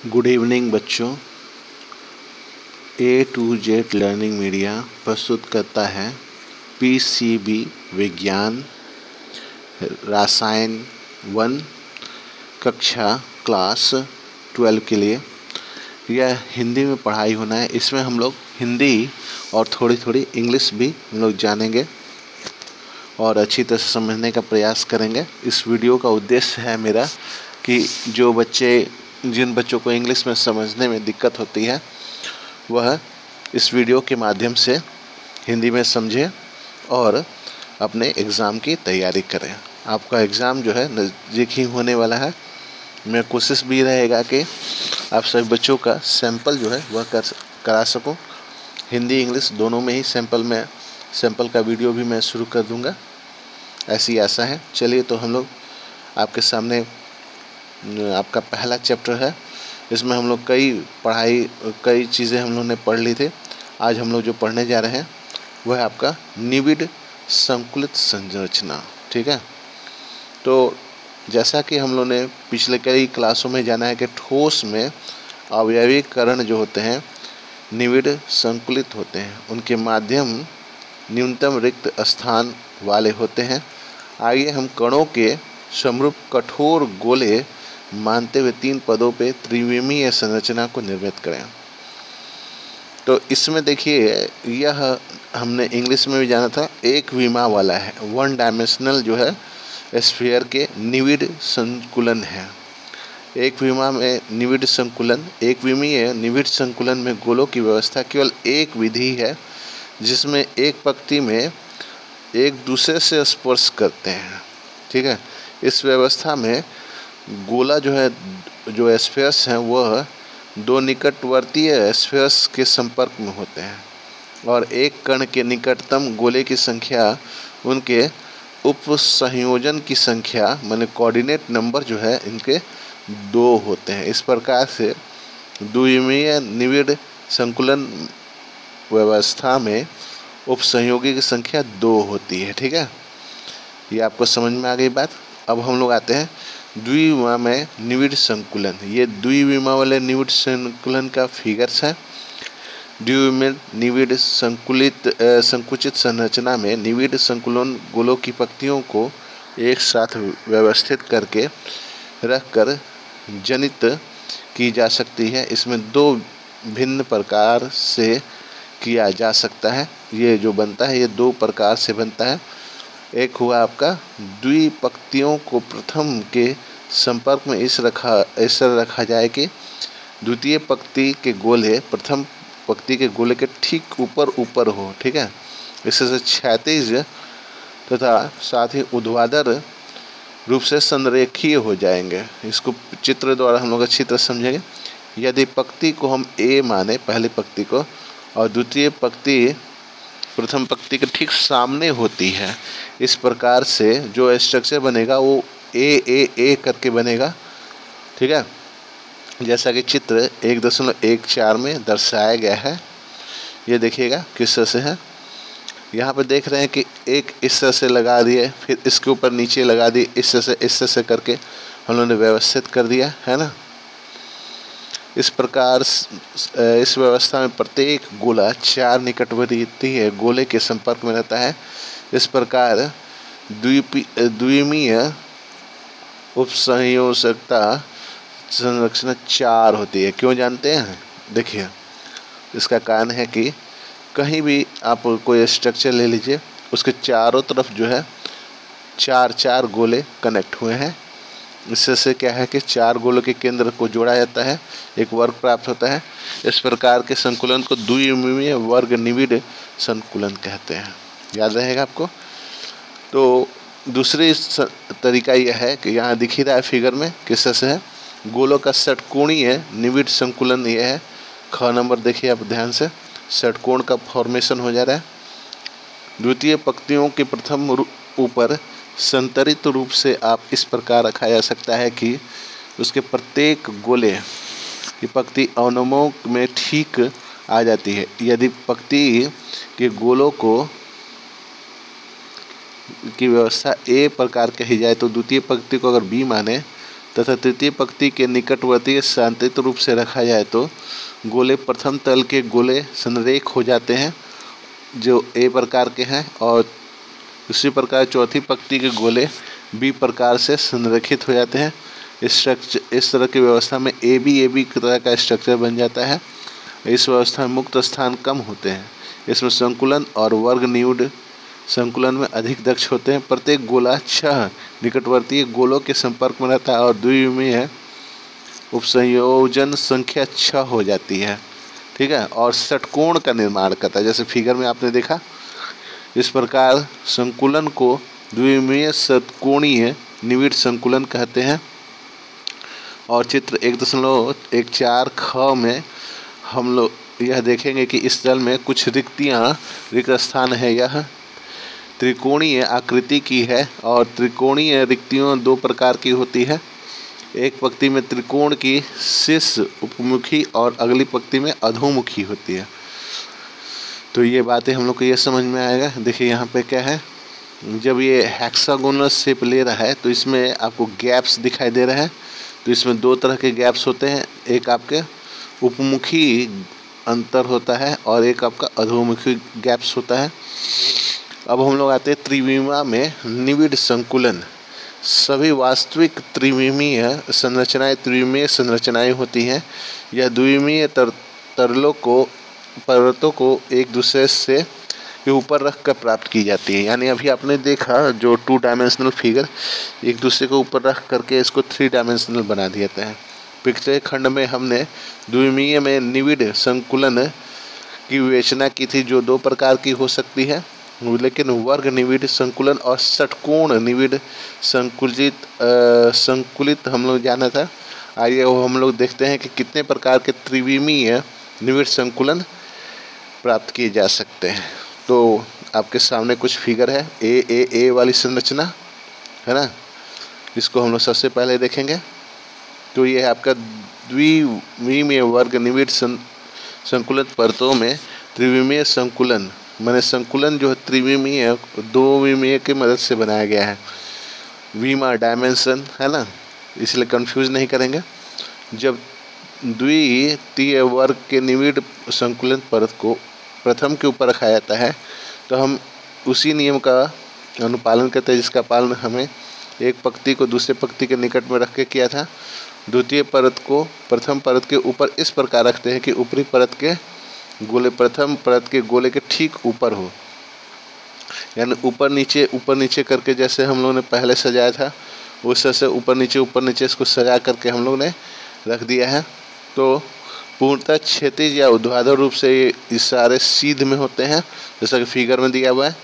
Good evening बच्चों। ए to Z learning media प्रस्तुत करता है पीसीबी विज्ञान रसायन 1 कक्षा क्लास 12 के लिए। यह हिंदी में पढ़ाई होना है। इसमें हम लोग हिंदी और थोड़ी थोड़ी इंग्लिश भी हम लोग जानेंगे और अच्छी तरह से समझने का प्रयास करेंगे। इस वीडियो का उद्देश्य है मेरा कि जिन बच्चों को इंग्लिश में समझने में दिक्कत होती है वह इस वीडियो के माध्यम से हिंदी में समझें और अपने एग्ज़ाम की तैयारी करें। आपका एग्ज़ाम जो है नज़दीक ही होने वाला है। मैं कोशिश भी रहेगा कि आप सभी बच्चों का सैंपल जो है वह करा सकूं। हिंदी इंग्लिश दोनों में ही सैंपल का वीडियो भी मैं शुरू कर दूंगा, ऐसी आशा है। चलिए तो हम लोग आपके सामने आपका पहला चैप्टर है। इसमें हम लोग कई चीज़ें हम लोग ने पढ़ ली थी। आज हम लोग जो पढ़ने जा रहे हैं वह है आपका निविड़ संकुलित संरचना। ठीक है, तो जैसा कि हम लोग ने पिछले कई क्लासों में जाना है कि ठोस में अवयवीकरण जो होते हैं निविड़ संकुलित होते हैं, उनके माध्यम न्यूनतम रिक्त स्थान वाले होते हैं। आइए हम कणों के समरूप कठोर गोले मानते हुए 3 पदों पे त्रिविमीय संरचना को निर्मित करें। तो इसमें देखिए, यह हमने इंग्लिश में भी जाना था, एक विमा वाला है, 1 डायमेंशनल जो है स्फीयर के निविड़ संकुलन है। एक विमीय निविड़ संकुलन में गोलों की व्यवस्था केवल एक विधि है जिसमें एक पंक्ति में एक दूसरे से स्पर्श करते हैं। ठीक है, इस व्यवस्था में गोला जो स्फीयर्स हैं वह 2 निकटवर्तीय स्फीयर्स के संपर्क में होते हैं और एक कण के निकटतम गोले की संख्या उनके उपसंयोजन की संख्या माने कोऑर्डिनेट नंबर जो है इनके 2 होते हैं। इस प्रकार से द्विविमीय निविड़ संकुलन व्यवस्था में उपसंयोगी की संख्या 2 होती है। ठीक है, ये आपको समझ में आ गई बात। अब हम लोग आते हैं द्विविमा में निविड़ संकुलन। ये द्विविमा वाले निविड़ संकुलन का फिगर्स है। द्विविमीय निविड़ संकुचित संरचना में निविड़ संकुलन गोलों की पंक्तियों को एक साथ व्यवस्थित करके रखकर जनित की जा सकती है। इसमें 2 भिन्न प्रकार से किया जा सकता है। ये जो बनता है ये 2 प्रकार से बनता है। एक हुआ आपका द्विपंक्तियों को प्रथम के संपर्क में ऐसा रखा जाए कि द्वितीय पंक्ति के गोले प्रथम पंक्ति के गोले के ठीक ऊपर हो। ठीक है, इससे क्षैतिज तथा साथ ही ऊर्ध्वाधर रूप से संरेखीय हो जाएंगे। इसको चित्र द्वारा हम लोग अच्छी तरह समझेंगे। यदि पंक्ति को हम ए माने, पहली पंक्ति को, और द्वितीय पंक्ति प्रथम पंक्ति के ठीक सामने होती है, इस प्रकार से जो स्ट्रक्चर बनेगा वो ए करके बनेगा। ठीक है, जैसा कि चित्र 1.14 में दर्शाया गया है। ये देखिएगा किस तरह से है। यहाँ पर देख रहे हैं कि एक इस तरह से लगा दिए, फिर इसके ऊपर नीचे लगा दिए, इस तरह से करके हम लोगों ने व्यवस्थित कर दिया है ना। इस प्रकार इस व्यवस्था में प्रत्येक गोला 4 निकटवर्तीय गोले के संपर्क में रहता है। इस प्रकार द्विमीय उपसंयोजकता संरचना 4 होती है। क्यों जानते हैं? देखिए, इसका कारण है कि कहीं भी आप कोई स्ट्रक्चर ले लीजिए, उसके चारों तरफ जो है 4 गोले कनेक्ट हुए हैं। इससे क्या है कि 4 गोलों के केंद्र को जोड़ा जाता है, एक वर्ग प्राप्त होता है। इस प्रकार के संकुलन को द्विविमीय वर्ग निविड़ संकुलन कहते हैं। याद रहेगा आपको। तो दूसरी तरीका यह है कि यहाँ दिख ही रहा है फिगर में किस तरह से है। गोलों का षटकोणीय निविड़ संकुलन यह है। ख नंबर देखिए आप ध्यान से, षटकोण का फॉर्मेशन हो जा रहा है। द्वितीय पंक्तियों के प्रथम ऊपर संतरित रूप से आप इस प्रकार रखा जा सकता है कि उसके प्रत्येक गोले की पंक्ति अवनमों में ठीक आ जाती है। यदि पंक्ति के गोलों की व्यवस्था ए प्रकार कही जाए तो द्वितीय पंक्ति को अगर बी माने तथा तृतीय पंक्ति के निकटवर्ती शांतियुत रूप से रखा जाए तो गोले प्रथम तल के गोले संरेख हो जाते हैं जो ए प्रकार के हैं, और उसी प्रकार चौथी पंक्ति के गोले बी प्रकार से संरेखित हो जाते हैं। इस तरह की व्यवस्था में ए बी तरह का स्ट्रक्चर बन जाता है। इस व्यवस्था में मुक्त स्थान कम होते हैं। इसमें संकुलन और वर्ग नियुड संकुलन में अधिक दक्ष होते हैं। प्रत्येक गोला 6 निकटवर्तीय गोलों के संपर्क में रहता है और द्विविमीय उपसंयोजन संख्या 6 हो जाती है। ठीक है, और षटकोण का निर्माण करता है। जैसे फिगर में आपने देखा, इस प्रकार संकुलन को द्विविमीय षटकोणीय निविड़ संकुलन कहते हैं। और चित्र 1.14 ख में हम लोग यह देखेंगे कि इस तल में कुछ रिक्त स्थान है। यह त्रिकोणीय आकृति की है और त्रिकोणीय रिक्तियों 2 प्रकार की होती है। एक पंक्ति में त्रिकोण की शीर्ष उपमुखी और अगली पंक्ति में अधोमुखी होती है। तो ये बातें हम लोग को ये समझ में आएगा। देखिए यहाँ पे क्या है, जब ये हेक्सागोनल शेप ले रहा है तो इसमें आपको गैप्स दिखाई दे रहे हैं। तो इसमें 2 तरह के गैप्स होते हैं, एक आपके उपमुखी अंतर होता है और एक आपका अधोमुखी गैप्स होता है। अब हम लोग आते हैं त्रिविमा में निविड़ संकुलन। सभी वास्तविक त्रिविमीय संरचनाएं त्रिविमीय संरचनाएं होती हैं। यह द्विविमीय परतों को एक दूसरे से के ऊपर रख कर प्राप्त की जाती है। यानी अभी आपने देखा जो 2 डायमेंशनल फिगर एक दूसरे को ऊपर रख करके इसको 3 डायमेंशनल बना दिया जाता है। पिछले खंड में हमने द्विविमीय में निविड़ संकुलन की विवेचना की थी जो 2 प्रकार की हो सकती है, लेकिन वर्ग निविड़ संकुलन और षटकोण निविड़ संकुलित हम लोग जाना था। आइए वो हम लोग देखते हैं कि कितने प्रकार के त्रिविमीय निविड़ संकुलन प्राप्त किए जा सकते हैं। तो आपके सामने कुछ फिगर है, ए वाली संरचना है ना, इसको हम लोग सबसे पहले देखेंगे। तो ये है आपका द्विविमीय वर्ग निविड़ संकुलित परतों में त्रिविमीय संकुलन, माने संकुलन जो है त्रिविमीय 2 विमीय की मदद से बनाया गया है। विमा डायमेंशन है ना, इसलिए कंफ्यूज नहीं करेंगे। जब द्वितीय वर्ग के निविड़ संकुलित परत को प्रथम के ऊपर रखा जाता है तो हम उसी नियम का अनुपालन करते हैं जिसका पालन हमें एक पंक्ति को दूसरे पंक्ति के निकट में रख के किया था। द्वितीय परत को प्रथम परत के ऊपर इस प्रकार रखते हैं कि ऊपरी परत के गोले प्रथम परत के गोले के ठीक ऊपर हो, यानी ऊपर नीचे करके जैसे हम लोगों ने पहले सजाया था उस तरह से ऊपर नीचे इसको सजा करके हम लोग ने रख दिया है। तो पूर्णतः क्षैतिज या ऊर्ध्वाधर रूप से ये सारे सीध में होते हैं जैसा कि फिगर में दिया हुआ है।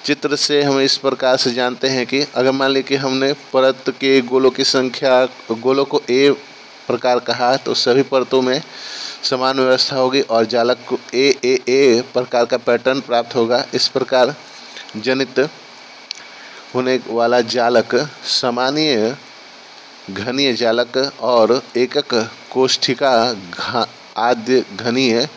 चित्र से हम इस प्रकार से जानते हैं कि अगर मान लीजिए कि हमने परत के गोलों की संख्या, गोलों को ए प्रकार कहा तो सभी परतों में समान व्यवस्था होगी और जालक को ए प्रकार का पैटर्न प्राप्त होगा। इस प्रकार जनित होने वाला जालक सामान्य घनीय जालक और एकक कोष्ठिका आद्य घनीय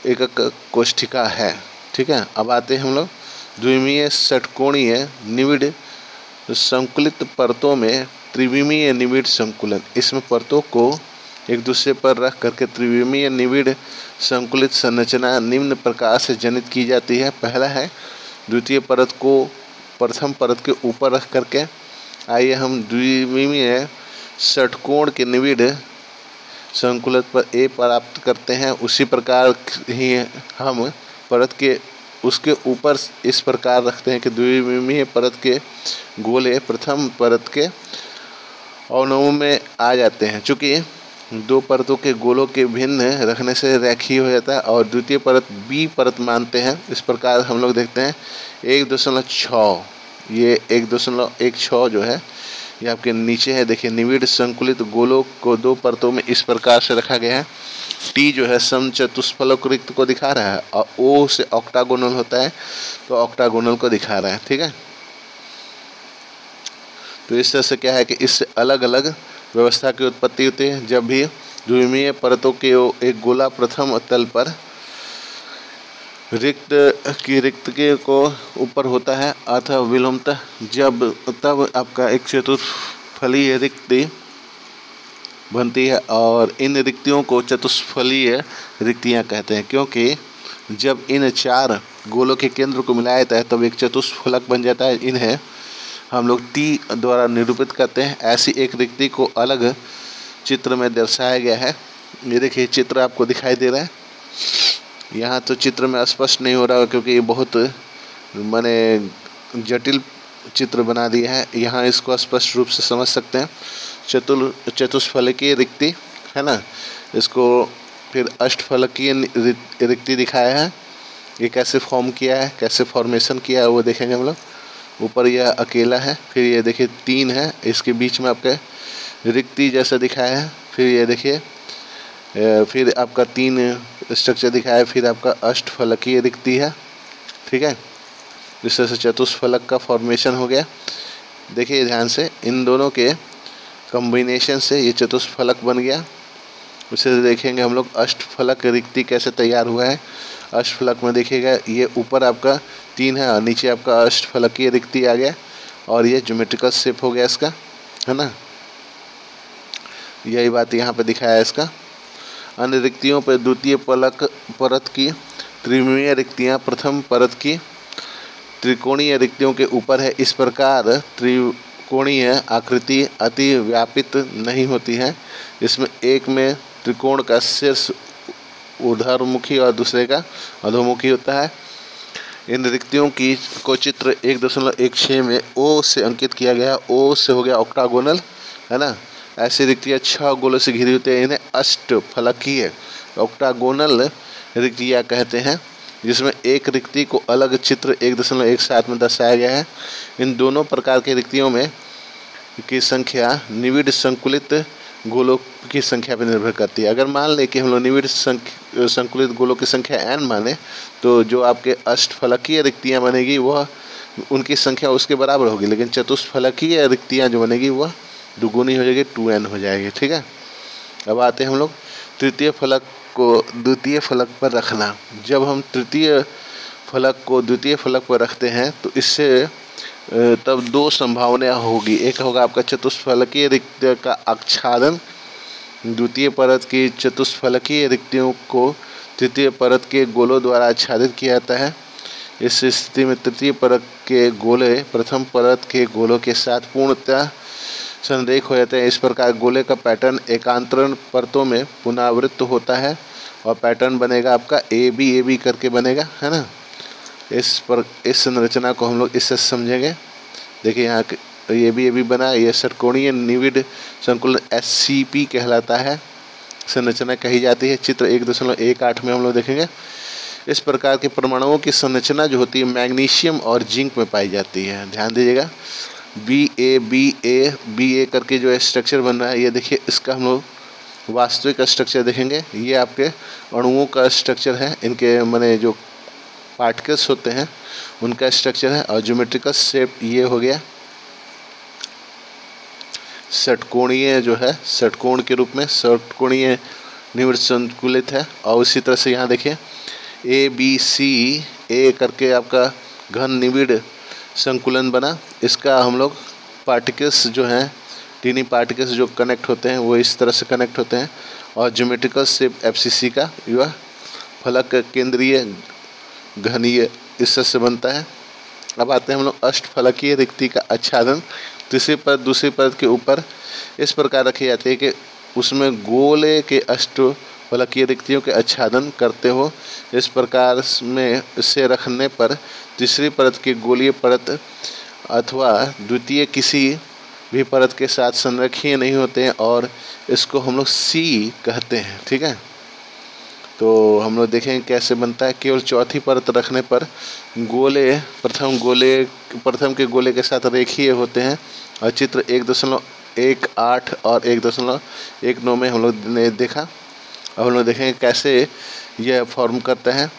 एकक कोष्ठिका है। ठीक है, अब आते हैं हम लोग द्विविमीय षटकोणीय निविड़ संकुलित परतों में त्रिविमीय निविड़ संकुलन। इसमें परतों को एक दूसरे पर रख करके त्रिविमीय निविड़ संकुलित संरचना निम्न प्रकार से जनित की जाती है। पहला है द्वितीय परत को प्रथम परत के ऊपर रख करके आइए हम द्विविमीय षटकोण के निविड़ संकुलित पर ए प्राप्त करते हैं। उसी प्रकार ही हम परत के उसके ऊपर इस प्रकार रखते हैं कि द्विविमीय परत के गोले प्रथम परत के अवनवों में आ जाते हैं। चूँकि 2 परतों के गोलों के भिन्न रखने से रेखीय हो जाता है और द्वितीय परत बी परत मानते हैं। इस प्रकार हम लोग देखते हैं 1.6 ये 1.16 जो है ये आपके नीचे है। देखिए निविड़ संकुलित गोलों को 2 परतों में इस प्रकार से रखा गया है। टी जो है समचतुष्फलक रिक्त को दिखा रहा है और ओ से ऑक्टागोनल होता है तो ऑक्टागोनल को दिखा रहा है। ठीक है, तो इस तरह से क्या है कि इससे अलग अलग व्यवस्था की उत्पत्ति होती है। जब भी द्विविमीय परतों के एक गोला प्रथम तल पर रिक्त के को ऊपर होता है अथवा विलोमतः तब आपका एक चतुष्फलीय रिक्ति बनती है और इन रिक्तियों को चतुष्फलीय रिक्तियाँ कहते हैं, क्योंकि जब इन 4 गोलों के केंद्र को मिलाया जाता है तब एक चतुष्फलक बन जाता है। इन्हें हम लोग टी द्वारा निरूपित करते हैं। ऐसी एक रिक्ति को अलग चित्र में दर्शाया गया है। ये देखिए चित्र आपको दिखाई दे रहा है। यहाँ तो चित्र में स्पष्ट नहीं हो रहा क्योंकि ये बहुत माने जटिल चित्र बना दिया है। यहाँ इसको स्पष्ट रूप से समझ सकते हैं। चतुष्फलकीय रिक्ति है ना, इसको फिर अष्टफलकीय रिक्ति दिखाया है। ये कैसे फॉर्म किया है, कैसे फॉर्मेशन किया है वो देखेंगे हम लोग। ऊपर यह अकेला है, फिर ये देखिए 3 है, इसके बीच में आपका रिक्ति जैसा दिखाया है। फिर ये देखिए फिर आपका 3 स्ट्रक्चर दिखाया है, फिर आपका अष्टफलकीय रिक्ति है। ठीक है, इस तरह से चतुष्फलक का फॉर्मेशन हो गया। देखिए ध्यान से, इन दोनों के कॉम्बिनेशन से ये चतुष्फलक बन गया। उसे देखेंगे हम लोग अष्टफलक रिक्ति कैसे तैयार हुआ है। अष्टफलक में देखिएगा ये ऊपर आपका 3 है और नीचे आपका अष्टफलकीय रिक्ति आ गया और ये ज्योमेट्रिकल शेप हो गया इसका, है ना। यही बात यहाँ पे दिखाया है इसका। अन्य रिक्तियों पर द्वितीय परत की त्रिमीय रिक्तियाँ प्रथम परत की त्रिकोणीय रिक्तियों के ऊपर है। इस प्रकार त्रिकोणीय आकृति अति व्यापित नहीं होती है। इसमें एक में त्रिकोण का शीर्ष ऊर्ध्वमुखी और दूसरे का अधोमुखी होता है। इन रिक्तियों को चित्र 1.16 में ओ से अंकित किया गया। ओ से हो गया ऑक्टागोनल, है ना। ऐसी रिक्तियाँ 6 गोलों से घिरी होती है। इन्हें अष्टफलकीय ऑक्टागोनल रिक्तियाँ कहते हैं, जिसमें एक रिक्ति को अलग चित्र 1.17 में दर्शाया गया है। इन दोनों प्रकार की रिक्तियों में की संख्या निविड़ संकुलित गोलों की संख्या पर निर्भर करती है। अगर मान लें कि हम लोग निविड़ संकुलित गोलों की संख्या n माने, तो जो आपके अष्टफलकीय रिक्तियाँ बनेगी वह उनकी संख्या उसके बराबर होगी, लेकिन चतुष्फलकीय रिक्तियाँ जो बनेगी वह दुगुनी हो जाएगी, 2n हो जाएगी। ठीक है, अब आते हैं हम लोग तृतीय फलक को द्वितीय फलक पर रखना। जब हम तृतीय फलक को द्वितीय फलक पर रखते हैं तो इससे तब 2 संभावनाएं होगी। एक होगा आपका चतुष्फलकीय रिक्ति का आच्छादन। द्वितीय परत की चतुष्फलकीय रिक्तियों को तृतीय परत के गोलों द्वारा आच्छादित किया जाता है। इस स्थिति में तृतीय परत के गोले प्रथम परत के गोलों के साथ पूर्णतः संरेख हो जाते हैं। इस प्रकार गोले का पैटर्न एकांतरण परतों में पुनरावृत्त होता है और पैटर्न बनेगा आपका ए बी करके बनेगा, है ना। इस संरचना को हम लोग इससे समझेंगे। देखिए यहाँ ए बी बना, ये षटकोणीय निविड़ संकुलन SCP कहलाता है, संरचना कही जाती है। चित्र 1.18 में हम लोग देखेंगे। इस प्रकार के परमाणुओं की संरचना जो होती है मैग्नीशियम और जिंक में पाई जाती है। ध्यान दीजिएगा, BA करके जो स्ट्रक्चर बन रहा है, ये देखिए इसका हम लोग वास्तविक स्ट्रक्चर देखेंगे। ये आपके अणुओं का स्ट्रक्चर है, इनके माने जो पार्टिकल्स होते हैं उनका स्ट्रक्चर है। और ज्योमेट्रिकल शेप ये हो गया षटकोणीय, जो है षटकोण के रूप में षटकोणीय निविड़ संकुलित है। और उसी तरह से यहाँ देखिए ABC करके आपका घन निविड़ संकुलन बना। इसका हम लोग पार्टिकल्स जो हैं, टीनी पार्टिकल्स जो कनेक्ट होते हैं वो इस तरह से कनेक्ट होते हैं। और ज्योमेट्रिकल शेप FCC का यह फलक केंद्रीय घनीय इस तरह से बनता है। अब आते हैं हम लोग अष्टफलकीय रिक्ति का आच्छादन। तीसरी परत दूसरी परत के ऊपर इस प्रकार रखी जाती है कि उसमें गोले के अष्टफलकीय रिक्तियों के आच्छादन करते हो। इस प्रकार में इसे रखने पर तीसरी परत के गोलीय परत अथवा द्वितीय किसी भी परत के साथ संरेखीय नहीं होते हैं और इसको हम लोग C कहते हैं। ठीक है, तो हम लोग देखेंगे कैसे बनता है। केवल चौथी परत रखने पर गोले प्रथम के गोले के साथ रेखीय होते हैं। और चित्र 1.18 और 1.19 में हम लोग ने देखा। अब हम लोग देखेंगे कैसे यह फॉर्म करते हैं।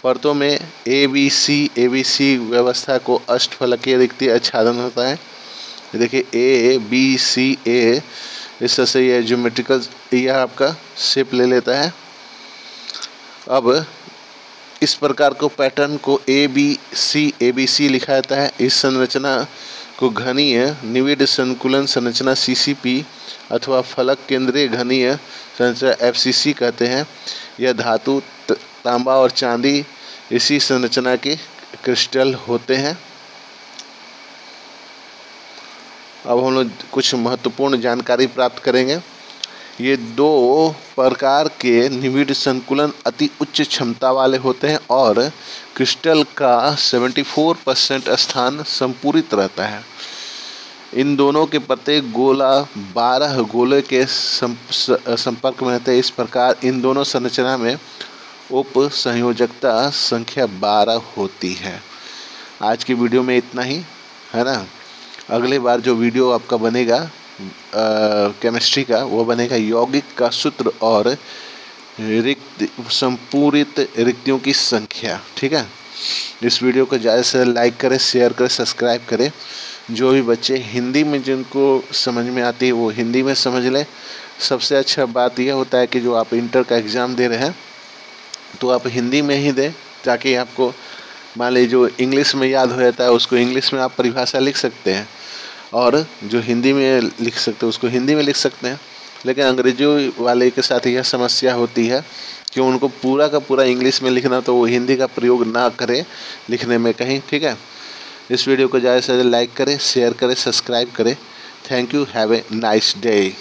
परतों में ABC व्यवस्था को अष्टफलकीय रिक्ति आच्छादन होता है। देखिए ABCA इस तरह से यह ज्योमेट्रिकल यह आपका शेप ले लेता है। अब इस प्रकार को पैटर्न को ABC लिखा जाता है। इस संरचना को घनीय निविड संकुलन संरचना CCP अथवा फलक केंद्रीय घनीय संरचना FCC कहते हैं। यह धातु, तांबा और चांदी इसी संरचना के क्रिस्टल होते हैं। अब हम लोग कुछ महत्वपूर्ण जानकारी प्राप्त करेंगे। ये दो प्रकार के निविड संकुलन अति उच्च क्षमता वाले होते हैं और क्रिस्टल का 74% स्थान संपूरित रहता है। इन दोनों के प्रत्येक गोला 12 गोले के संपर्क में रहते हैं। इस प्रकार इन दोनों संरचना में उप संयोजकता संख्या 12 होती है। आज की वीडियो में इतना ही है ना। अगली बार जो वीडियो आपका बनेगा केमिस्ट्री का, वो बनेगा यौगिक का सूत्र और संपूरित रिक्तियों की संख्या। ठीक है, इस वीडियो को ज़्यादा से लाइक करें, शेयर करें, सब्सक्राइब करें। जो भी बच्चे हिंदी में जिनको समझ में आती है वो हिंदी में समझ लें। सबसे अच्छा बात यह होता है कि जो आप इंटर का एग्ज़ाम दे रहे हैं तो आप हिंदी में ही दें, ताकि आपको मान लीजिए जो इंग्लिश में याद हो जाता है उसको इंग्लिश में आप परिभाषा लिख सकते हैं, और जो हिंदी में लिख सकते हैं उसको हिंदी में लिख सकते हैं। लेकिन अंग्रेजी वाले के साथ यह समस्या होती है कि उनको पूरा का पूरा इंग्लिश में लिखना, तो वो हिंदी का प्रयोग ना करें लिखने में कहीं। ठीक है, इस वीडियो को ज़्यादा से ज़्यादा लाइक करें, शेयर करें, सब्सक्राइब करें। Thank you, have a nice day.